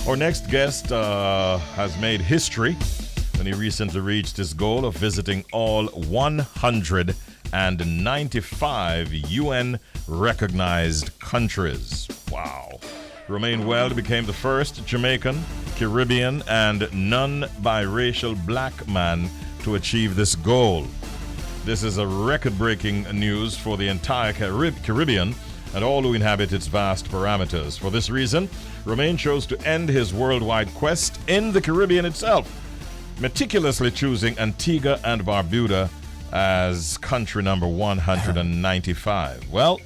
Our next guest has made history when he recently reached his goal of visiting all 195 UN recognized countries. Wow. Romaine Weld became the first Jamaican, Caribbean, and non-biracial black man to achieve this goal. This is a record-breaking news for the entire Caribbean and all who inhabit its vast parameters. For this reason, Romaine chose to end his worldwide quest in the Caribbean itself, meticulously choosing Antigua and Barbuda as country number 195. Well,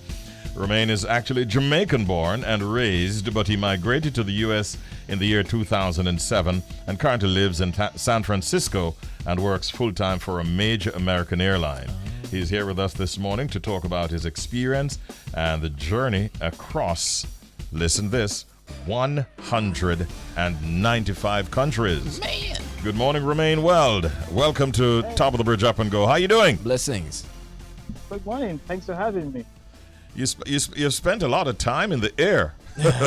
Romaine is actually Jamaican-born and raised, but he migrated to the U.S. in the year 2007 and currently lives in San Francisco and works full-time for a major American airline. He's here with us this morning to talk about his experience and the journey across, listen this, 195 countries. Man! Good morning, Romaine Weld. Welcome to Top of the Bridge Up and Go. How you doing? Blessings. Good morning. Thanks for having me. You spent a lot of time in the air,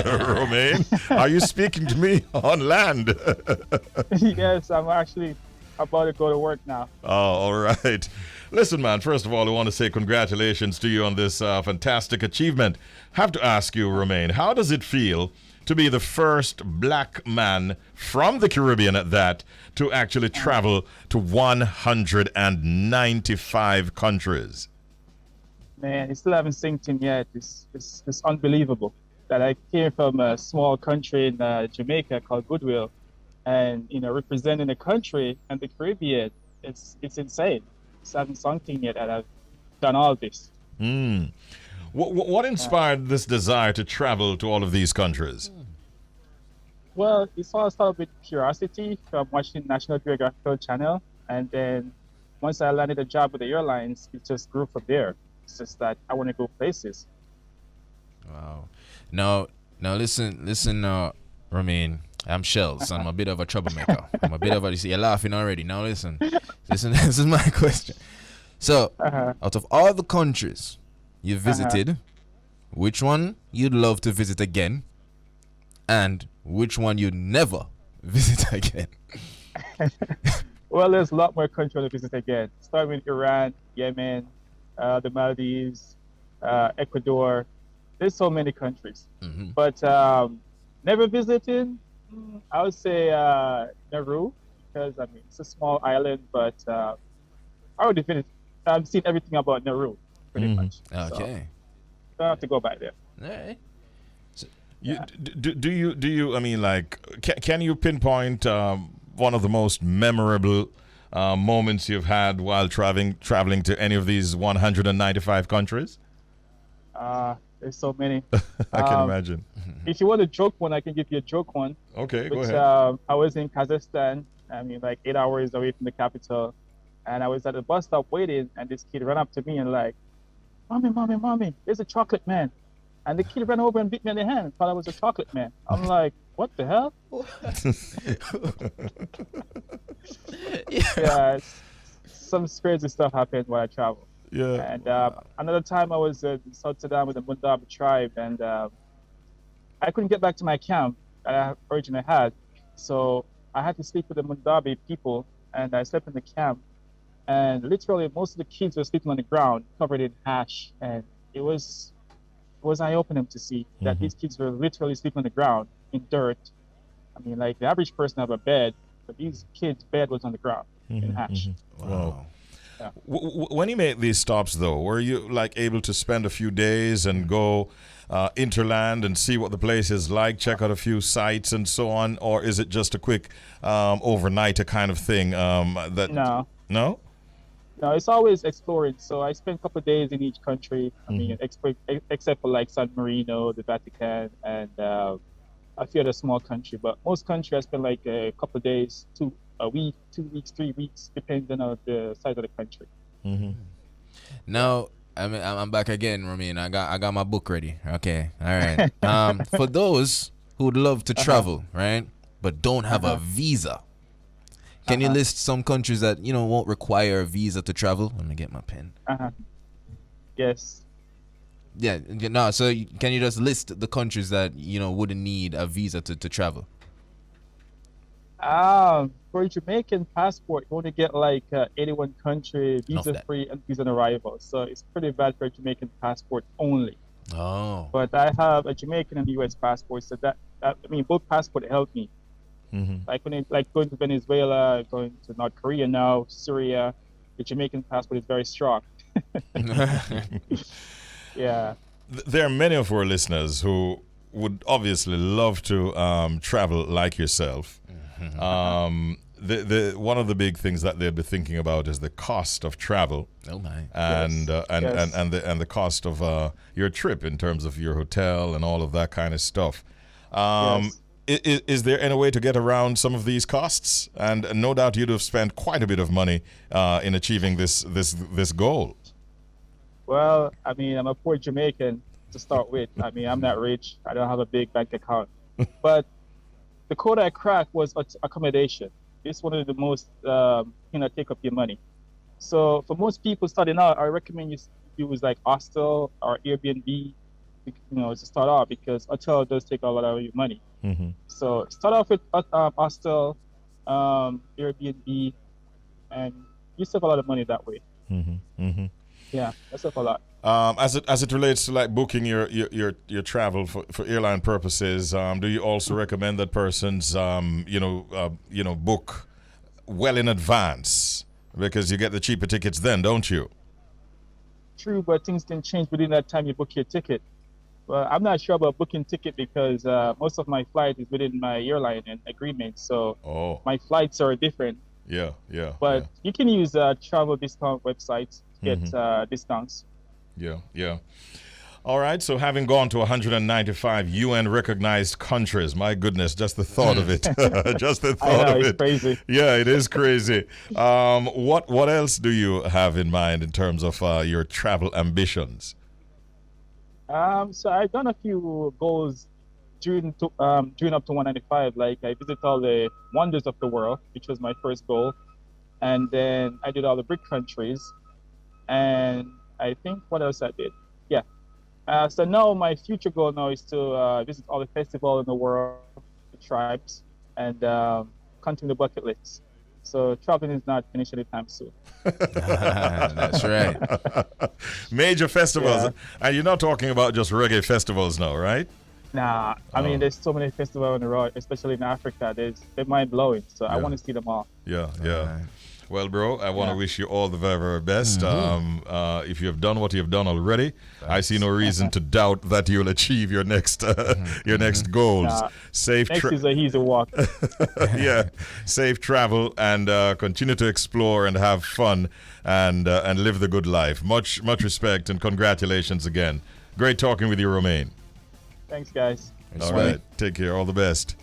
Romaine. Are you speaking to me on land? Yes, I'm actually about to go to work now. Oh, all right. Listen, man, first of all, I want to say congratulations to you on this fantastic achievement. Have to ask you, Romaine, how does it feel to be the first black man from the Caribbean at that to actually travel to 195 countries? Man, it still haven't synced in yet. It's unbelievable that I came from a small country in Jamaica called Goodwill, and representing a country and the Caribbean. It's insane. It hasn't sunk in yet that I've done all this. What inspired this desire to travel to all of these countries? Well, it's all started with curiosity from watching National Geographic Channel, and then once I landed a job with the airlines, it just grew from there. It's just that I want to go places. Wow. Now listen, Romaine. I'm Shells. I'm a bit of a troublemaker. You see, you're laughing already. Now listen. This is my question. So, out of all the countries you visited, which one you'd love to visit again, and which one you'd never visit again? Well, there's a lot more countries to visit again. Starting with Iran, Yemen, the Maldives, Ecuador. There's so many countries. But never visited, I would say Nauru, because it's a small island, but I would visit. I've seen everything about Nauru, pretty much. Okay. So I have to go back there. All right. So, Do you? I mean, like, can you pinpoint one of the most memorable moments you've had while traveling to any of these 195 countries? There's so many. I can imagine. If you want a joke one, I can give you a joke one. Okay, go Which, ahead. I was in Kazakhstan. Like 8 hours away from the capital, and I was at the bus stop waiting, and this kid ran up to me and like, "Mommy, there's a chocolate man." And the kid ran over and beat me in the hand, thought I was a chocolate man. I'm like, what the hell? Yeah, some crazy stuff happened while I traveled. Yeah. And another time I was in South Sudan with the Mundabi tribe, and I couldn't get back to my camp that I originally had. So I had to sleep with the Mundabi people, and I slept in the camp. And literally, most of the kids were sleeping on the ground, covered in ash. And it was eye-opening to see that these kids were literally sleeping on the ground in dirt. Like the average person have a bed, but these kids' bed was on the ground in ash. Wow. Yeah. When you made these stops, though, were you like able to spend a few days and go interland and see what the place is like, check out a few sites and so on, or is it just a quick overnighter kind of thing? No. No, it's always exploring. So I spent a couple of days in each country. Except for like San Marino, the Vatican, and a few other small countries. But most countries I spent like a couple of days, a week, 2 weeks, 3 weeks, depending on the size of the country. Now, I'm back again, Romaine. I got my book ready. Okay, all right. For those who would love to travel, right, but don't have a visa, can you list some countries that won't require a visa to travel? Let me get my pen. Yes. Yeah, no. So can you just list the countries that wouldn't need a visa to travel? For a Jamaican passport, you only get like 81 country Enough visa that. free and visa on arrival. So it's pretty bad for a Jamaican passport only. Oh. But I have a Jamaican and US passport, so that I mean both passport help me. Like like going to Venezuela, going to North Korea now, Syria, the Jamaican passport is very strong. Yeah. There are many of our listeners who would obviously love to travel like yourself. One of the big things that they'd be thinking about is the cost of travel. Oh my. And Yes. and the cost of your trip in terms of your hotel and all of that kind of stuff. Yes. Is there any way to get around some of these costs? And no doubt you'd have spent quite a bit of money in achieving this goal. Well, I mean, I'm a poor Jamaican to start with. I mean, I'm not rich. I don't have a big bank account. But the code I cracked was accommodation. It's one of the most take up your money. So for most people starting out, I recommend you use like hostel or Airbnb, to start off because hotel does take a lot of your money. So start off with hostel, Airbnb, and you save a lot of money that way. Yeah, that's a lot. As it relates to like booking your travel for airline purposes, do you also recommend that persons book well in advance because you get the cheaper tickets then, don't you? True, but things can change within that time you book your ticket. Well, I'm not sure about booking ticket because most of my flight is within my airline and agreement, so my flights are different. Yeah. But you can use travel discount websites to get discounts. Yeah. All right, so having gone to 195 UN recognized countries, my goodness, just the thought of it. Just the thought of it's it. Crazy. Yeah, it is crazy. What else do you have in mind in terms of your travel ambitions? So I've done a few goals during up to 195. Like I visit all the wonders of the world, which was my first goal, and then I did all the BRIC countries, and I think what else I did? Yeah. So now my future goal now is to visit all the festivals in the world, the tribes, and continue the bucket list. So traveling is not finished anytime soon. That's right. Major festivals. And you're not talking about just reggae festivals now, right? Nah, I mean, there's so many festivals on the road, especially in Africa. They're mind-blowing, so I want to see them all. Yeah. Well, bro, I want to wish you all the very, very best. If you have done what you have done already, I see no reason to doubt that you'll achieve your next goals. Next is a easy walk. Yeah, safe travel and continue to explore and have fun and live the good life. Much respect and congratulations again. Great talking with you, Romaine. Thanks, guys. All right, take care. All the best.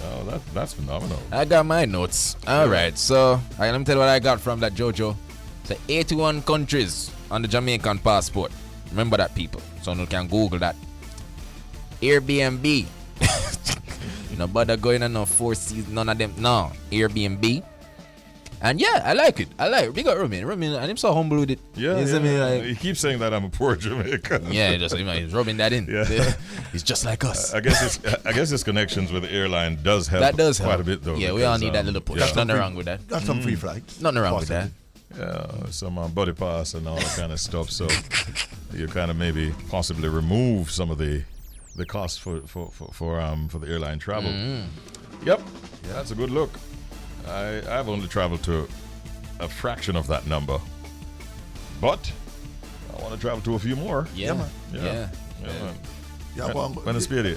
Oh, that's phenomenal. I got my notes. All right, so let me tell you what I got from that Jojo. So 81 countries on the Jamaican passport. Remember that, people. So you can Google that. Airbnb. No bother going on no Four Seasons, none of them. No, Airbnb. And yeah, I like it. We got Romaine, and him so humble with it. Yeah. He keeps saying that I'm a poor Jamaican. Yeah, he's rubbing that in. Yeah. He's just like us. I guess his connections with the airline does help. That does quite help a bit, though. Yeah, we all need that little push. Nothing wrong with that. Got some free flights. Nothing wrong with that. Yeah, some body pass and all that kind of stuff. So you kind of maybe possibly remove some of the cost for the airline travel. Yep, that's a good look. I've only traveled to a fraction of that number, but I want to travel to a few more. Yeah, man. Yeah. Man. Yeah, well, When it's speedy.